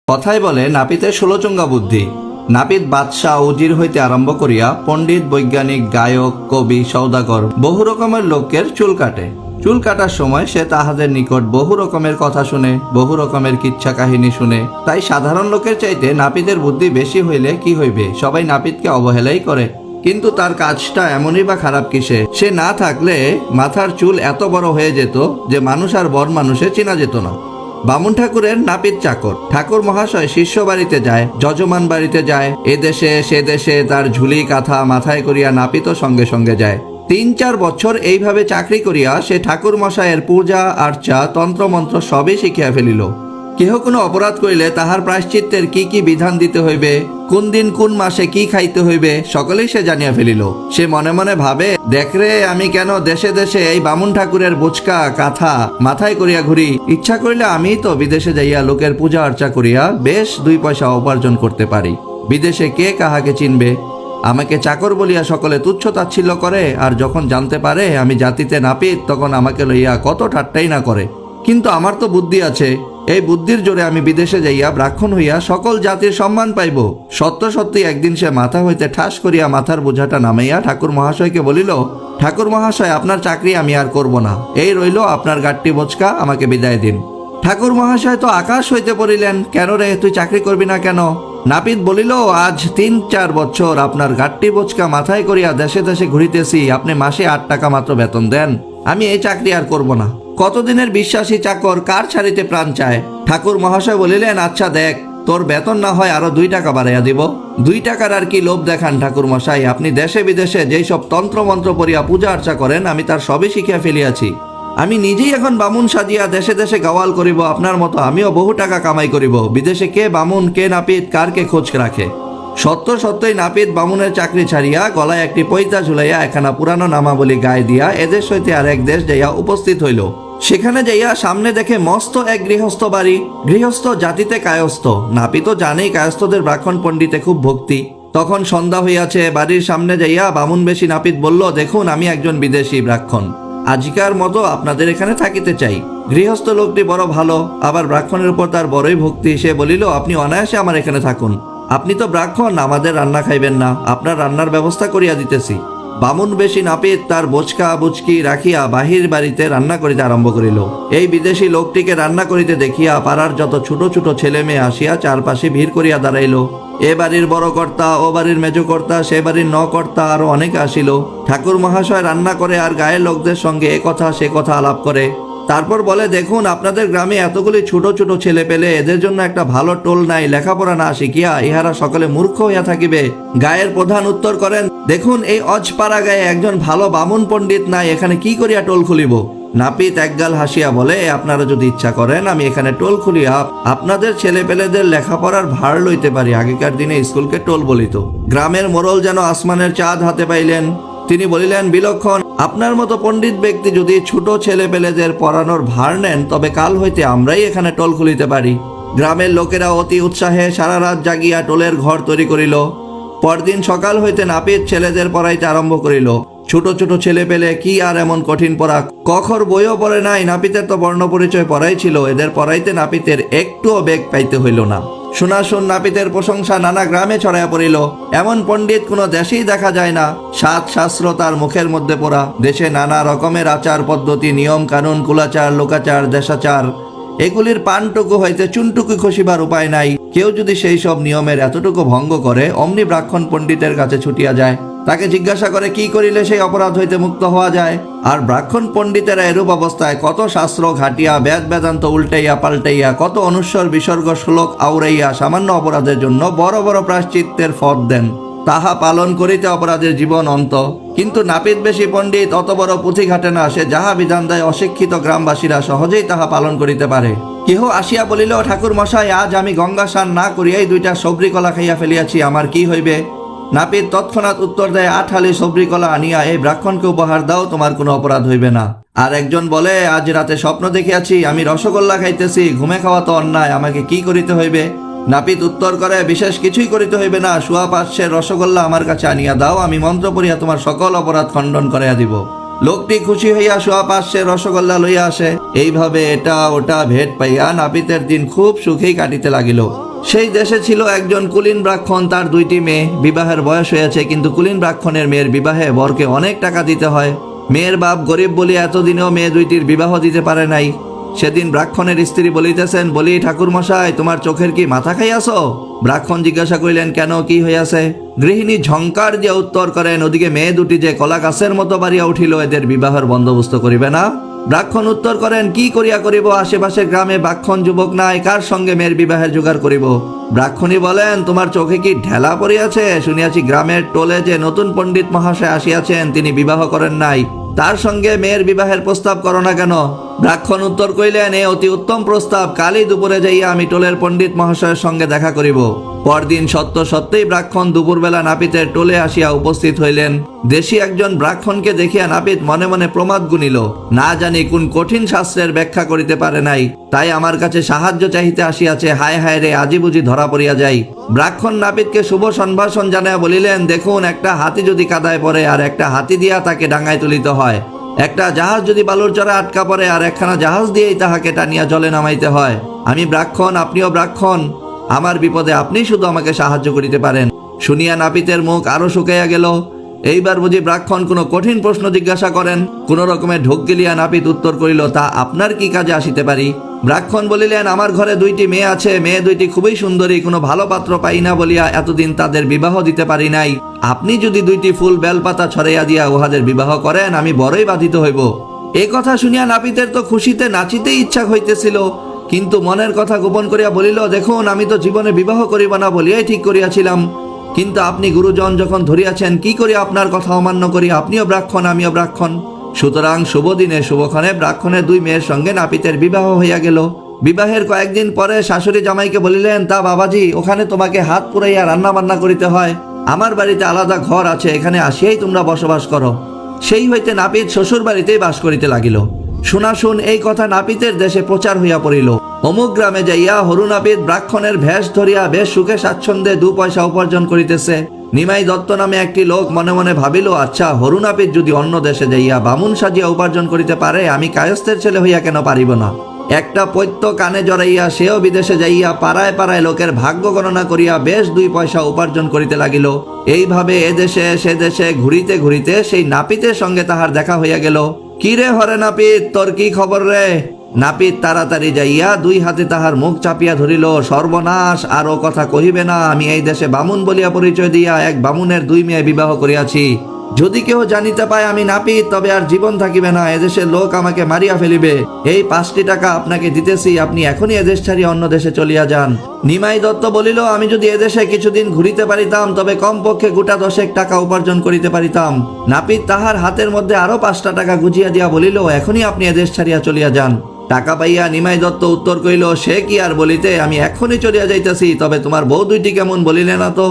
কথায় বলে নাপিতের 16 চঙ্গা বুদ্ধি। নাপিত বাদশাহ উজির হইতে আরম্ভ করিয়া পণ্ডিত, বৈজ্ঞানিক, গায়ক, কবি, সৌদাগর বহু রকমের লোকের চুল কাটে। চুল কাটার সময় সে তাহাদের নিকট বহু রকমের কথা শুনে, বহু রকমের কিচ্ছা কাহিনী শুনে। তাই সাধারণ লোকের চাইতে নাপিতের বুদ্ধি বেশি হইলে কি হইবে, সবাই নাপিতকে অবহেলাই করে। কিন্তু তার কাজটা এমনই বা খারাপ কিসে? সে না থাকলে মাথার চুল এত বড় হয়ে যেত যে মানুষ আর বড় মানুষে চেনা যেত না। বামুন ঠাকুরের নাপিত চাকর। ঠাকুর মহাশয় শিষ্য বাড়িতে যায়, যজমান বাড়িতে যায়, এ দেশে সে দেশে তার ঝুলি কাঁথা মাথায় করিয়া নাপিতও সঙ্গে সঙ্গে যায়। 3-4 বছর এইভাবে চাকরি করিয়া সে ঠাকুর মশায়ের পূজা আর্চা তন্ত্রমন্ত্র সবই শিখিয়া ফেলিল। কেহ কোনো অপরাধ করিলে তাহার প্রায়শ্চিত্তের কি কি বিধান দিতে হইবে, কোন দিন কোন মাসে কি খাইতে হইবে, সকলেই সে জানিয়া ফেলিল। সে মনে মনে ভাবে, দেখ রে, আমি কেন দেশে দেশে এই বামুন ঠাকুরের বোচকা কাঁথা মাথায় করিয়া ঘুরি? ইচ্ছা করিলে আমি তো বিদেশে যাইয়া লোকের পূজা আর্চা করিয়া বেশ 2 পয়সা উপার্জন করতে পারি। বিদেশে কে কাহাকে চিনবে? আমাকে চাকর বলিয়া সকলে তুচ্ছ তাচ্ছিল্য করে, আর যখন জানতে পারে আমি জাতিতে নাপিত, তখন আমাকে লইয়া কত ঠাট্টাই না করে। কিন্তু আমার তো বুদ্ধি আছে, এই বুদ্ধির জোরে আমি বিদেশে যাইয়া ব্রাহ্মণ হইয়া সকল জাতির সম্মান পাইব। সত্য সত্যি একদিন সে মাথা হইতে ঠাস করিয়া মাথার বোঝাটা নামাইয়া ঠাকুর মহাশয়কে বলিল, ঠাকুর মহাশয়, আপনার চাকরি আমি আর করব না, এই রইল আপনার গাট্টি বোচকা, আমাকে বিদায় দিন। ঠাকুর মহাশয় তো আকাশ হইতে পড়িলেন, কেন রে, তুই চাকরি করবি না কেন? নাপিত বলিল, আজ 3-4 বছর আপনার গাট্টি বোচকা মাথায় করিয়া দেশে দেশে ঘুরিতেছি, আপনি মাসে 8 টাকা মাত্র বেতন দেন, আমি এই চাকরি আর করব না। কতদিনের বিশ্বাসী চাকর, কার ছাড়িতে প্রাণ চায়? ঠাকুর মহাশয় বলিলেন, আচ্ছা দেখ, তোর বেতন না হয় আরো 2 টাকা বাড়াইয়া দিব। 2 টাকার আর কি লোভ দেখান ঠাকুর মশাই? আপনি দেশে বিদেশে যেই সব তন্ত্রমন্ত্র পড়িয়া পূজা আর্চা করেন, আমি তার সবই শিখিয়া ফেলিয়াছি। আমি নিজেই এখন বামুন সাজিয়া দেশে দেশে গাওয়াল করিব, আপনার মতো আমিও বহু টাকা কামাই করিব। বিদেশে কে বামুন, কে নাপিত, কার কে খোঁজ রাখে? সত্যই নাপিত বামুনের চাকরি ছাড়িয়া গলায় একটি পৈতা ঝুলাইয়া একখানা পুরানো নামাবলী গায়ে দিয়া এদেশ হইতে আর এক দেশ যাইয়া উপস্থিত হইল। সেখানে যাইয়া সামনে দেখে মস্ত এক গৃহস্থ বাড়ি। গৃহস্থ জাতিতে কায়স্থ। নাপিতও জানেই কায়স্থদের ব্রাহ্মণ পণ্ডিতে খুব ভক্তি। তখন সন্ধ্যা হইয়াছে। বাড়ির সামনে যাইয়া বামুন বেশি নাপিত বলল, দেখুন, আমি একজন বিদেশি ব্রাহ্মণ, আজিকার মতো আপনাদের এখানে থাকিতে চাই। গৃহস্থ লোকটি বড় ভালো, আবার ব্রাহ্মণের উপর তার বড়ই ভক্তি। সে বলিল, আপনি অনায়াসে আমার এখানে থাকুন, আপনি তো ব্রাহ্মণ, আমাদের রান্না খাইবেন না, আপনার রান্নার ব্যবস্থা করিয়া দিতেছি। বামুন বেশি নাপিত তার বোচকা বুচকি রাখিয়া বাহির বাড়িতে রান্না করিতে আরম্ভ করিল। এই বিদেশি লোকটিকে রান্না করিতে দেখিয়া পাড়ার যত ছোট ছোট ছেলে মেয়ে আসিয়া চারপাশে ভিড় করিয়া দাঁড়াইল। এ বাড়ির বড় কর্তা, ও বাড়ির মেজ কর্তা, সে বাড়ির কর্তা, আরো অনেকে আসিল। ঠাকুর মহাশয় রান্না করে আর গায়ের লোকদের সঙ্গে এ কথা সে কথা আলাপ করে। তারপর বলে, দেখুন, আপনাদের গ্রামে এতগুলি ছোট ছোট ছেলে পেলে, এদের জন্য একটা ভালো টোল নাই, লেখাপড়া না শিখিয়া ইহারা সকলে মূর্খ হইয়া থাকিবে। গায়ের প্রধান উত্তর করেন, দেখুন, এই অজপাড়া গায়ে একজন ভালো বামুন পণ্ডিত নাই, এখানে কি করিয়া টোল খুলিব? নাপিত একগাল হাসিয়া বলে, আপনারা যদি ইচ্ছা করেন আমি এখানে টোল খুলিয়া আপনাদের ছেলে পেলেদের লেখাপড়ার ভার লইতে পারি। আগেকার দিনে স্কুলকে টোল বলিত। গ্রামের মোড়ল যেন আসমানের চাঁদ হাতে পাইলেন। তিনি বলিলেন, বিলক্ষণ, আপনার মতো পণ্ডিত ব্যক্তি যদি ছোট ছেলে পেলেদের পড়ানোর ভার নেন, তবে কাল হইতে আমরাই এখানে টোল খুলিতে পারি। গ্রামের লোকেরা অতি উৎসাহে সারা রাত জাগিয়া টোলের ঘর তৈরি করিল। পরদিন সকাল হইতে নাপিত ছেলেদের পড়াইতে আরম্ভ করিল। ছোট ছোট ছেলে পেলে কি আর এমন কঠিন পড়া? কখর বইও পড়ে নাই। নাপিতের তো বর্ণ পরিচয় পড়াই ছিল। এদের পড়াইতে নাপিতের একটুও বেগ পাইতে হইল না। শোনাশুন নাপিতের প্রশংসা নানা গ্রামে ছড়াইয়া পড়িল। এমন পণ্ডিত কোনো দেশেই দেখা যায় না। 7 শাস্ত্র তার মুখের মধ্যে পড়া। দেশে নানা রকমের আচার পদ্ধতি, নিয়ম কানুন, কুলাচার, লোকাচার, দেশাচার, এগুলির পানটুকু হইতে চুনটুকু খসিবার উপায় নাই। কেউ যদি সেই সব নিয়মের এতটুকু ভঙ্গ করে, অমনি ব্রাহ্মণ পণ্ডিতের কাছে ছুটিয়া যায়। তাকে জিজ্ঞাসা করে কি করিলে সেই অপরাধ হইতে মুক্ত হওয়া যায়। আর ব্রাহ্মণ পণ্ডিতেরা এরূপ অবস্থায় কত শাস্ত্র ঘাটিয়া, বেদ বেদান্ত উল্টাইয়া পাল্টাইয়া, কত অনুস্বর বিসর্গ শ্লোক আউড়াইয়া সামান্য অপরাধের জন্য বড় বড় প্রায়শ্চিত্তের ফল দেন। তাহা পালন করিতে অপরাধের জীবন অন্ত। কিন্তু নাপিত বেশি পণ্ডিত অত বড় পুঁথি ঘাটে না। সে যাহা বিধান দেয় অশিক্ষিত গ্রামবাসীরা সহজেই তাহা পালন করিতে পারে। কেহ আসিয়া বলিল, ঠাকুর মশাই, আজ আমি গঙ্গা স্নান না করিয়াই 2টা সবরি কলা খাইয়া ফেলিয়াছি, আমার কি হইবে? নাপিত তৎক্ষণাৎ উত্তর দেয়, 8 হালি সবরি কলা আনিয়া এই ব্রাহ্মণকে উপহার দাও, তোমার কোনো অপরাধ হইবে না। আর একজন বলে, আজ রাতে স্বপ্ন দেখিয়াছি আমি রসগোল্লা খাইতেছি, ঘুমে খাওয়া তো অন্যায়, আমাকে কি করিতে হইবে? নাপিত উত্তর করে, বিশেষ কিছুই করিতে হইবে না, 5.25 রসগোল্লা আমার কাছে আনিয়া দাও, আমি মন্ত্র পড়িয়া তোমার সকল অপরাধ খণ্ডন করিয়া দিব। লোকটি খুশি হইয়া 5.25 রসগোল্লা লইয়া আসে। এইভাবে এটা ওটা ভেট পাইয়া নাপিতের দিন খুব সুখেই কাটিতে লাগিল। সেই দেশে ছিল একজন কুলীন ব্রাহ্মণ, তার দুইটি মেয়ে, বিবাহের বয়স হয়েছে, কিন্তু কুলীন ব্রাহ্মণের মেয়ের বিবাহে বরকে অনেক টাকা দিতে হয়। মেয়ের বাপ গরিব বলি এতদিনেও মেয়ে দুইটির বিবাহ দিতে পারে নাই। সেদিন ব্রাহ্মণের স্ত্রী বলিতেছেন, বলি ঠাকুর মশাই, তোমার চোখের কি মাথা খাইয়াছ? ব্রাহ্মণ জিজ্ঞাসা করিলেন, কেন, কি হইয়াছে? গৃহিণী ঝংকার দিয়ে উত্তর করেন, ওদিকে মেয়ে দুটি যে কলা গাছের মতো বাড়িয়া উঠিল, এদের বিবাহের বন্দোবস্ত করিবে না? ব্রাহ্মণ উত্তর করেন, কি করিয়া করিব? আশেপাশের গ্রামে ব্রাহ্মণ যুবক নাই, কার সঙ্গে মেয়ের বিবাহের জোগাড় করিব? ব্রাহ্মণী বলেন, তোমার চোখে কি ঢেলা পড়িয়াছে? শুনিয়াছি গ্রামের টোলে যে নতুন পণ্ডিত মহাশয় আসিয়াছেন, তিনি বিবাহ করেন নাই, তার সঙ্গে মেয়ের বিবাহের প্রস্তাব করো না কেন? ব্রাহ্মণ উত্তর করিলেন, এ অতি উত্তম প্রস্তাব, কালই দুপুরে যাইয়া আমি টোলের পণ্ডিত মহাশয়ের সঙ্গে দেখা করিব। পরদিন সত্য সত্যই ব্রাহ্মণ দুপুরবেলা নাপিতের টোলে আসিয়া উপস্থিত হইলেন। দেশি একজন ব্রাহ্মণকে দেখিয়া নাপিত মনে মনে প্রমাদ গুনিল, না জানি কোন কঠিন শাস্ত্রের ব্যাখ্যা করিতে পারে নাই, তাই আমার কাছে সাহায্য চাহিতে আসিয়াছে। হায় হায় রে, আজি বুঝি ধরা পড়িয়া যাই। ব্রাহ্মণ নাপিতকে শুভ সম্ভাষণ জানাইয়া বলিলেন, দেখুন, একটা হাতি যদি কাদায় পড়ে আর একটা হাতি দিয়া তাকে ডাঙায় তুলিতে হয়, একটা জাহাজ যদি বালুর চরে আটকা পড়ে আর একখানা জাহাজ দিয়েই তাহাকে টানিয়া জলে নামাইতে হয়। আমি ব্রাহ্মণ, আপনিও ব্রাহ্মণ, আমার বিপদে আপনি শুধু আমাকে সাহায্য করিতে পারেন। শুনিয়া নাপিতের মুখ আরো শুকাইয়া গেল। এইবার বুঝি ব্রাহ্মণ কোনো কঠিন প্রশ্ন জিজ্ঞাসা করেন। কোন রকমে ঢোক গিলিয়া নাপিত উত্তর করিল, তা আপনার কি কাজে আসিতে পারি? ব্রাহ্মণ বলিলেন, আমার ঘরে দুইটি মেয়ে আছে, মেয়ে দুইটি খুবই সুন্দরী, কোনো ভালো পাত্র পাই না বলিয়া এতদিন তাদের বিবাহ দিতে পারি নাই। আপনি যদি দুইটি ফুল বেলপাতা ছড়াইয়া দিয়া উহাদের বিবাহ করেন, আমি বড়ই বাধিত হইব। এ কথা শুনিয়া নাপিতের তো খুশিতে নাচিতেই ইচ্ছা হইতেছিল, কিন্তু মনের কথা গোপন করিয়া বলিল, দেখুন, আমি তো জীবনে বিবাহ করিব না বলিয়াই ঠিক করিয়াছিলাম, কিন্তু আপনি গুরুজন যখন ধরিয়াছেন, কি করিয়া আপনার কথা অমান্য করি? আপনিও ব্রাহ্মণ, আমিও ব্রাহ্মণ। সুতরাং শুভ দিনে শুভক্ষণে ব্রাহ্মণের দুই মেয়ের সঙ্গে নাপিতের বিবাহ হইয়া গেল। বিবাহের কয়েকদিন পরে শাশুড়ি জামাইকে বলিলেন, তা বাবাজি, ওখানে তোমাকে হাত পুরাইয়া রান্না বান্না করিতে হয়, আমার বাড়িতে আলাদা ঘর আছে, এখানে আসিয়াই তোমরা বসবাস করো। সেই হইতে নাপিত শ্বশুর বাড়িতেই বাস করিতে লাগিল। শুনাশুন এই কথা নাপিতের দেশে প্রচার হইয়া পড়িল। অমুক গ্রামে যাইয়া হরু নাপিত ব্রাহ্মণের ভেষ ধরিয়া বেশ সুখে স্বাচ্ছন্দ্যে 2 পয়সা উপার্জন করিতেছে। নিমাই দত্ত নামে একটি লোক মনে মনে ভাবিল, আচ্ছা, হরু নাপিত যদি অন্য দেশে যাইয়া বামুন সাজিয়া উপার্জন করিতে পারে, আমি কায়স্থের ছেলে হইয়া কেন পারিব না? একটা পৈত্য কানে জড়াইয়া সেও বিদেশে যাইয়া পাড়ায় পাড়ায় লোকের ভাগ্য গণনা করিয়া বেশ 2 পয়সা উপার্জন করিতে লাগিল। এইভাবে এদেশে সে দেশে ঘুরিতে ঘুরিতে সেই নাপিতের সঙ্গে তাহার দেখা হইয়া গেল। কি রে হরে নাপিত, তোর কি খবর রে? নাপিত তাড়াতাড়ি যাইয়া 2 হাতে তাহার মুখ চাপিয়া ধরিল। সর্বনাশ, আর ও কথা কহিবে না, আমি এই দেশে বামুন বলিয়া পরিচয় দিয়া এক বামুনের 2 মেয়ে বিবাহ করিয়াছি। যদি কেউ জানিতে পায় আমি নাপিত, তবে আর জীবন থাকিবে না, এদেশের লোক আমাকে মারিয়া ফেলিবে। এই 5টি টাকা আপনাকে দিতেছি, আপনি এখনই এদেশ ছাড়িয়া অন্য দেশে চলিয়া যান। নিমাই দত্ত বলিল, আমি যদি এদেশে কিছুদিন ঘুরিতে পারিতাম, তবে কমপক্ষে গোটা 10 টাকা উপার্জন করিতে পারিতাম। নাপিত তাহার হাতের মধ্যে আরো 5টা টাকা গুজিয়া দিয়া বলিল, এখনই আপনি এদেশ ছাড়িয়া চলিয়া যান। টাকা পাইয়া নিমাই দত্ত উত্তর করিল, সে কি আর বলিতে, আমি এখনই চলিয়া যাইতেছি, তবে তোমার বউ দুইটি কেমন বলিলে না তো?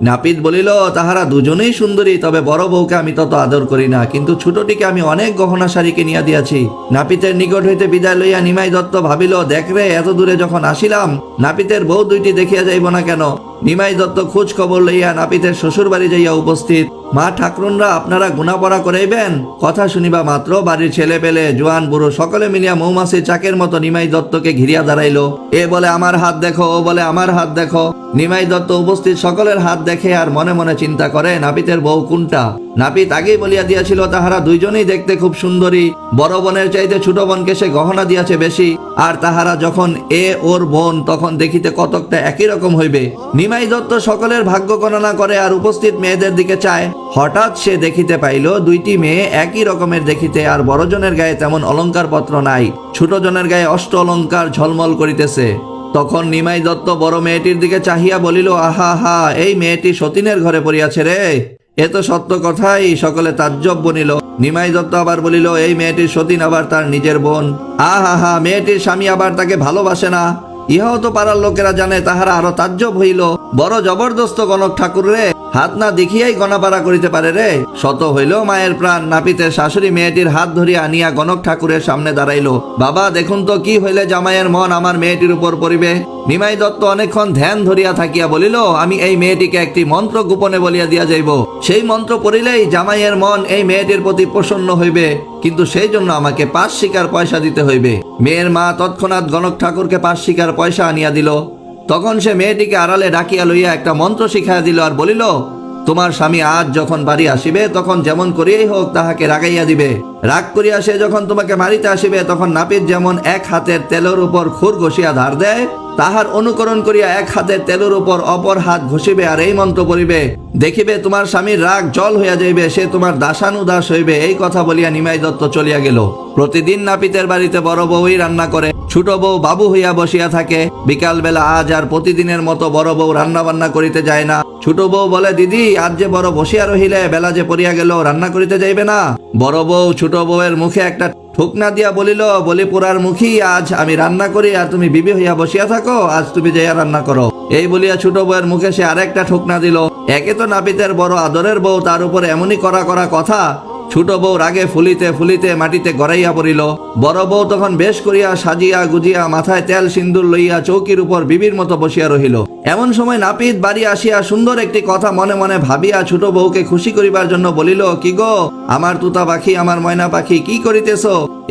নাপিত বলিল, তাহারা দুজনেই সুন্দরী, তবে বড় বউকে আমি তত আদর করি না, কিন্তু ছোটটিকে আমি অনেক গহনা শাড়ি কিনিয়া দিয়াছি। নাপিতের নিকট হইতে বিদায় লইয়া নিমাই দত্ত ভাবিল, দেখ রে, এত দূরে যখন আসিলাম, নাপিতের বউ দুইটি দেখিয়া যাইব না কেন? নিমাই দত্ত খোঁজ খবর লইয়া নাপিতের শ্বশুর বাড়ি যাইয়া উপস্থিত। মা ঠাকরুনরা, আপনারা গুণাপড়া করাইবেন? কথা শুনিবা মাত্র বাড়ির ছেলে পেলে জোয়ান বুড়ো সকলে মিলিয়া মৌমাছি চাকের মতো নিমাই দত্তকে ঘিরিয়া দাঁড়াইল। এ বলে আমার হাত দেখো, ও বলে আমার হাত দেখো। নিমাই দত্ত উপস্থিত সকলের হাত দেখে আর মনে মনে চিন্তা করে, নাপিতের বউ কোনটা? নাপিত আগেই বলিয়া দিয়াছিল, তাহারা দুইজনেই দেখতে খুব সুন্দরী, বড় বোনের চাইতে ছোট বোনকে সে গহনা দিয়াছে বেশি, আর তাহারা যখন ওর বোন, তখন দেখিতে কতকটা একই রকম হইবে। নিমাই দত্ত সকলের ভাগ্য গণনা করে আর উপস্থিত মেয়েদের দিকে চায়। হঠাৎ সে দেখিতে পাইল 2টি মেয়ে একই রকমের দেখিতে, আর বড়জনের গায়ে তেমন অলঙ্কার পত্র নাই, ছোট জনের গায়ে অষ্ট অলঙ্কার ঝলমল করিতেছে। তখন নিমাই দত্ত বড় মেয়েটির দিকে চাহিয়া বলিল, আহা হা, এই মেয়েটি সতীনের ঘরে পড়িয়াছে রে। এ তো সত্য কথাই। সকলে তাজ্জব বনিল। নিমাই দত্ত আবার বলিল, এই মেয়েটির সতীন আবার তার নিজের বোন। আহা হা, মেয়েটির স্বামী আবার তাকে ভালোবাসে না। ইহাও তো পাড়ার লোকেরা জানে। তাহারা আরো তাজ্জব হইল। বড় জবরদস্ত গণক ঠাকুর রে, হাত না দেখিয়াই গণাপাড়া করিতে পারে রে। শত হইল মায়ের প্রাণ। নাপিতের শাশুড়ি মেয়েটির হাত ধরিয়া আনিয়া গণক ঠাকুরের সামনে দাঁড়াইল। বাবা, দেখুন তো কি হইলে জামাইয়ের মন আমার মেয়েটির উপর পড়িবে। নিমাই দত্ত অনেকক্ষণ ধ্যান ধরিয়া থাকিয়া বলিল, আমি এই মেয়েটিকে একটি মন্ত্র গোপনে বলিয়া দিয়া যাইব। সেই মন্ত্র পড়িলেই জামাইয়ের মন এই মেয়েটির প্রতি প্রসন্ন হইবে, কিন্তু সেই জন্য আমাকে 5 শিকার পয়সা দিতে হইবে। মেয়ের মা তৎক্ষণাৎ গণক ঠাকুরকে 5 শিকার পয়সা আনিয়া দিল। তখন সে মেয়েটিকে আড়ালে ডাকিয়া লইয়া একটা মন্ত্র শিখাইয়া দিল আর বলিল, তোমার স্বামী আজ যখন বাড়ি আসিবে তখন যেমন করিয়াই হোক তাহাকে রাগাইয়া দিবে। রাগ করিয়া সে যখন তোমাকে মারিতে আসিবে তখন নাপিত যেমন এক হাতের তেলের উপর খুর ঘষিয়া ধার দেয়, তাহার অনুকরণ করিয়া এক হাতের তেলের উপর অপর হাত ঘষিবে আর এই মন্ত্র পড়িবে। দেখিবে তোমার স্বামীর রাগ জল হইয়া যাইবে, সে তোমার দাসানুদাস হইবে। এই কথা বলিয়া নিমাই দত্ত চলিয়া গেল। প্রতিদিন নাপিতের বাড়িতে বড় বউই রান্না করে, ছোট বউ বাবু হইয়া বসিয়া থাকে। বিকাল বেলা আজ আর প্রতিদিনের মতো বড় বউ রান্না বান্না করিতে যায় না। ছোট বউ বলে, দিদি আজ যে বড় বসিয়া রহিলে, বেলা যে পড়িয়া গেল, রান্না করিতে যাইবে না? বড় বউ ছোট বউয়ের মুখে একটা ঠুকনা দিয়া বলিল, বলি পোড়ার মুখী, আজ আমি রান্না করি আর তুমি বিবি হইয়া বসিয়া থাকো, আজ তুমি যাইয়া রান্না করো। এই বলিয়া ছোট বউয়ের মুখে সে আরেকটা ঠুকনা দিল। একে তো নাপিতের বড় আদরের বউ, তার উপরে এমনই করা করা কথা। ছোট বউ রাগে ফুলিতে ফুলিতে মাটিতে গড়াইয়া পড়িল। বড় বউ তখন বেশ করিয়া সাজিয়া গুজিয়া মাথায় তেল সিন্দুর লইয়া চৌকির উপর বিবির মতো বসিয়া রহিল। এমন সময় নাপিত বাড়ি আসিয়া সুন্দর একটি কথা মনে মনে ভাবিয়া ছোট বউকে খুশি করিবার জন্য বলিল, কি গো আমার তুতা পাখি, আমার ময়না পাখি, কি করিতেছ?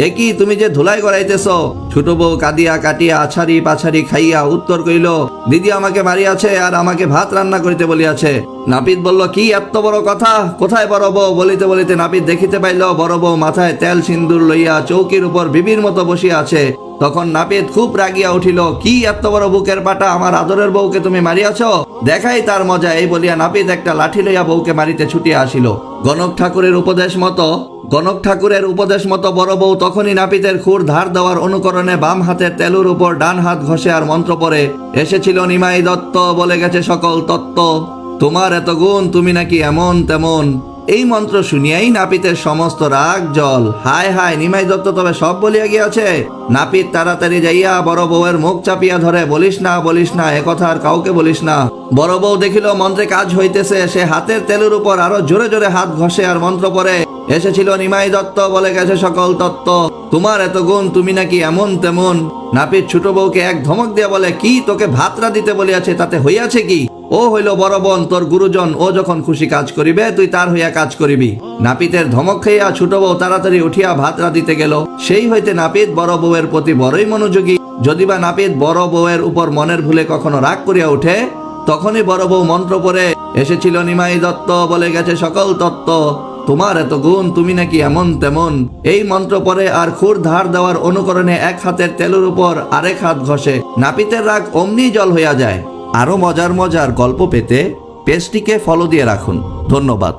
একই তুমি যে ধুলাই গড়াইতেছ? ছোট বউ কাঁদিয়া কাটিয়া আছাড়ি পাছাড়ি খাইয়া উত্তর করিল, দিদি আমাকে মারিয়াছে আর আমাকে ভাত রান্না করিতে বলিয়াছে। নাপিত বলল, কি এত বড় কথা? কোথায় বড় বউ? বলিতে বলিতে নাপিত দেখিতে পাইল বড় বউ মাথায় তেল সিন্দুর লইয়া চৌকির উপর বিবির মতো বসিয়া আছে। তখন নাপিত খুব রাগিয়া উঠিল, কি এত বড় বুকের পাটা, আমার আদরের বউকে তুমি মারিয়াছ? দেখাই তার মজা। এই বলিয়া নাপিত একটা লাঠি লইয়া বউকে মারিতে ছুটিয়া আসিল। গণক ঠাকুরের উপদেশ মতো বড় বউ তখনই নাপিতের খুর ধার দেওয়ার অনুকরণে বাম হাতের তেলুর উপর ডান হাত ঘষে আর মন্ত্র পড়ে, এসেছিল নিমাই দত্ত, বলে গেছে সকল তত্ত্ব, তোমার এত গুণ, তুমি নাকি এমন তেমন। এই মন্ত্র শুনিয়াই নাপিতের সমস্ত রাগ জল। হায় হায়, নিমাই দত্ত তবে সব বলিয়া গিয়াছে। নাপিত তাড়াতাড়ি যাইয়া বড় বউয়ের মুখ চাপিয়া ধরে, বলিস না, একথা আর কাউকে বলিস না। বড় বউ দেখিল মন্ত্রে কাজ হইতেছে, সে হাতের তেলের উপর আরো জোরে জোরে হাত ঘষে আর মন্ত্র পড়ে, এসেছিল নিমাই দত্ত, বলে গেছে সকল তত্ত্ব, তোমার এত গুণ, তুমি নাকি এমন তেমন। নাপিত ছোট বউকে এক ধমক দিয়া বলে, কি তোকে ভাতরা দিতে বলিয়াছে, তাতে হইয়াছে কি? ও হইল বড় বোন, তোর গুরুজন, ও যখন খুশি কাজ করিবে তুই তার হইয়া কাজ করিবি। নাপিতের ধমক খাইয়া ছোট বউ তাড়াতাড়ি উঠিয়া ভাতরা দিতে গেল। সেই হইতে নাপিত বড় বউয়ের প্রতি বড়ই মনোযোগী। যদিবা নাপিত বড় বউয়ের উপর মনের ভুলে কখনো রাগ করিয়া উঠে, তখনই বড় বউ মন্ত্র পড়ে, এসেছিল নিমাই দত্ত, বলে গেছে সকল তত্ত্ব, তোমার এত গুণ, তুমি নাকি এমন তেমন। এই মন্ত্র পড়ে আর খুর ধার দেওয়ার অনুকরণে এক হাতের তেলের উপর আরেক হাত ঘষে। নাপিতের রাগ অমনি জল হইয়া যায়। আরো মজার মজার গল্প পেতে পেজটিকে ফলো দিয়ে রাখুন। ধন্যবাদ।